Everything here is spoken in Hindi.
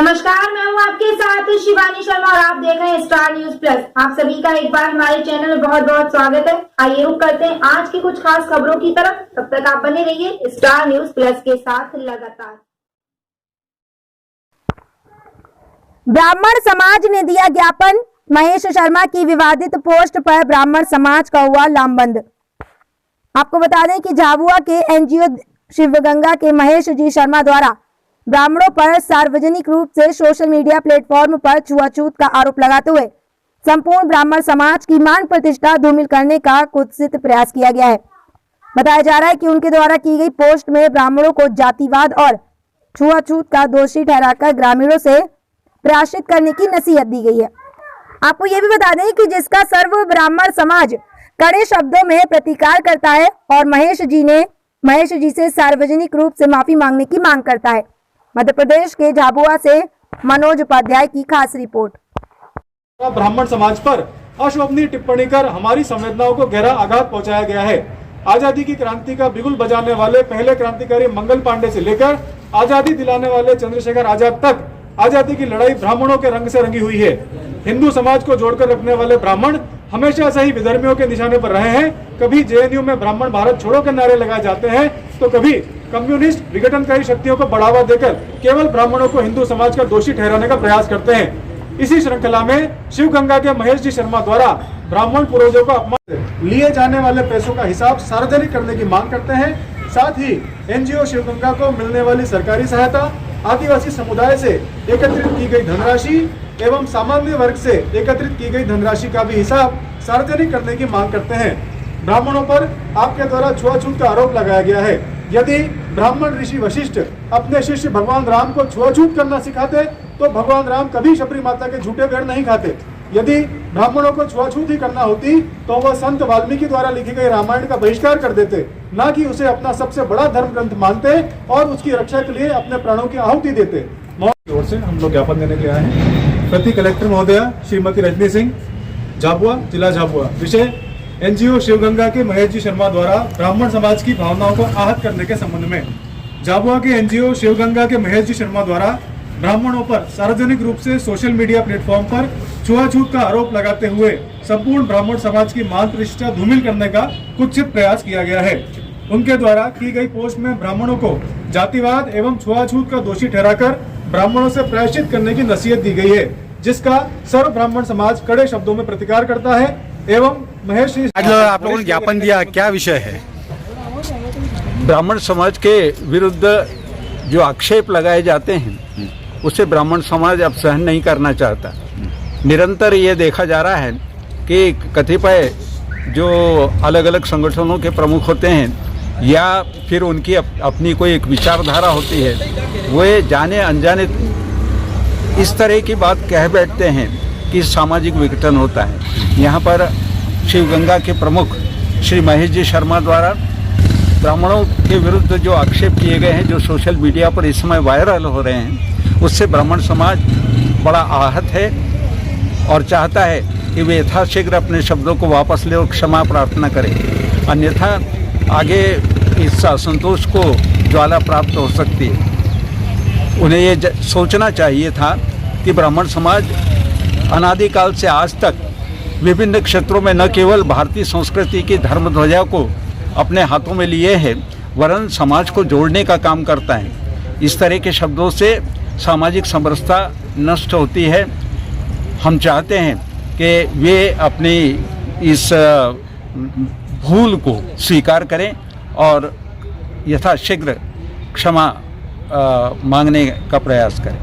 नमस्कार, मैं हूं आपके साथ शिवानी शर्मा और आप देख रहे हैं स्टार न्यूज प्लस। आप सभी का एक बार हमारे चैनल में बहुत बहुत स्वागत है। आइए रुक करते हैं आज की कुछ खास खबरों की तरफ। तब तक आप बने रहिए स्टार न्यूज प्लस के साथ लगातार। ब्राह्मण समाज ने दिया ज्ञापन, महेश शर्मा की विवादित पोस्ट पर ब्राह्मण समाज का हुआ लामबंद। आपको बता दें कि झाबुआ के एनजीओ शिवगंगा के महेश जी शर्मा द्वारा ब्राह्मणों पर सार्वजनिक रूप से सोशल मीडिया प्लेटफॉर्म पर छुआछूत का आरोप लगाते हुए संपूर्ण ब्राह्मण समाज की मान प्रतिष्ठा धूमिल करने का कुत्सित प्रयास किया गया है। बताया जा रहा है कि उनके द्वारा की गई पोस्ट में ब्राह्मणों को जातिवाद और छुआछूत का दोषी ठहराकर ग्रामीणों से प्रायश्चित करने की नसीहत दी गई है। आपको ये भी बता दें कि जिसका सर्व ब्राह्मण समाज कड़े शब्दों में प्रतिकार करता है और महेश जी से सार्वजनिक रूप से माफी मांगने की मांग करता है। मध्य प्रदेश के झाबुआ से मनोज उपाध्याय की खास रिपोर्ट। ब्राह्मण समाज पर अशोभनीय टिप्पणी कर हमारी संवेदनाओं को गहरा आघात पहुंचाया गया है। आजादी की क्रांति का बिगुल बजाने वाले पहले क्रांतिकारी मंगल पांडे से लेकर आजादी दिलाने वाले चंद्रशेखर आजाद तक आजादी की लड़ाई ब्राह्मणों के रंग से रंगी हुई है। हिंदू समाज को जोड़कर रखने वाले ब्राह्मण हमेशा से ही विधर्मियों के निशाने पर रहे हैं। कभी जेएनयू में ब्राह्मण भारत छोड़ो के नारे लगाए जाते हैं तो कभी कम्युनिस्ट विघटनकारी शक्तियों को बढ़ावा देकर केवल ब्राह्मणों को हिंदू समाज का दोषी ठहराने का प्रयास करते हैं। इसी श्रृंखला में शिवगंगा के महेश जी शर्मा द्वारा ब्राह्मण पूर्वजों को अपमान लिए जाने वाले पैसों का हिसाब सार्वजनिक करने की मांग करते हैं। साथ ही एनजीओ शिवगंगा को मिलने वाली सरकारी सहायता, आदिवासी समुदाय से एकत्रित की गई धनराशि एवं सामान्य वर्ग से एकत्रित की गई धनराशि का भी हिसाब सार्वजनिक करने की मांग करते हैं। ब्राह्मणों पर आपके द्वारा छुआछूत का आरोप लगाया गया है। यदि ब्राह्मण ऋषि वशिष्ठ अपने शिष्य भगवान राम को छुआछूत करना सिखाते तो भगवान राम कभी शबरी माता के झूठे पेड़ नहीं खाते। यदि ब्राह्मणों को छुआछूत ही करना होती तो वह संत वाल्मीकि द्वारा लिखी गई रामायण का बहिष्कार कर देते, न कि उसे अपना सबसे बड़ा धर्म ग्रंथ मानते और उसकी रक्षा के लिए अपने प्राणों की आहुति देते। ओर से हम लोग ज्ञापन देने के लिए आए हैं। प्रति कलेक्टर महोदया श्रीमती रजनी सिंह, झाबुआ, जिला झाबुआ। विषय एनजीओ शिवगंगा के महेश जी शर्मा द्वारा ब्राह्मण समाज की भावनाओं को आहत करने के संबंध में। झाबुआ के एनजीओ शिवगंगा के महेश जी शर्मा द्वारा ब्राह्मणों पर सार्वजनिक रूप से सोशल मीडिया प्लेटफॉर्म पर छुआछूत का आरोप लगाते हुए संपूर्ण ब्राह्मण समाज की मान प्रतिष्ठा धूमिल करने का कुत्सित प्रयास किया गया है। उनके द्वारा की गई पोस्ट में ब्राह्मणों को जातिवाद एवं छुआछूत का दोषी ठहराकर ब्राह्मणों से प्रायश्चित करने की नसीहत दी गई है, जिसका सर्व ब्राह्मण समाज कड़े शब्दों में प्रतिकार करता है। एवं महेश आज आप लोगों ने ज्ञापन दिया, क्या विषय है? ब्राह्मण समाज के विरुद्ध जो आक्षेप लगाए जाते हैं उसे ब्राह्मण समाज अब सहन नहीं करना चाहता। निरंतर ये देखा जा रहा है कि कतिपय जो अलग अलग संगठनों के प्रमुख होते हैं या फिर उनकी अपनी कोई एक विचारधारा होती है, वे जाने अनजाने इस तरह की बात कह बैठते हैं कि सामाजिक विघटन होता है। यहाँ पर शिवगंगा के प्रमुख श्री महेश जी शर्मा द्वारा ब्राह्मणों के विरुद्ध जो आक्षेप किए गए हैं, जो सोशल मीडिया पर इस समय वायरल हो रहे हैं, उससे ब्राह्मण समाज बड़ा आहत है और चाहता है कि वे यथाशीघ्र अपने शब्दों को वापस ले और क्षमा प्रार्थना करें, अन्यथा आगे इस असंतोष को ज्वाला प्राप्त हो सकती है। उन्हें ये सोचना चाहिए था कि ब्राह्मण समाज अनादिकाल से आज तक विभिन्न क्षेत्रों में न केवल भारतीय संस्कृति की धर्म ध्वजा को अपने हाथों में लिए है, वरन समाज को जोड़ने का काम करता है। इस तरह के शब्दों से सामाजिक समरसता नष्ट होती है। हम चाहते हैं कि वे अपनी इस भूल को स्वीकार करें और यथाशीघ्र क्षमा मांगने का प्रयास करें।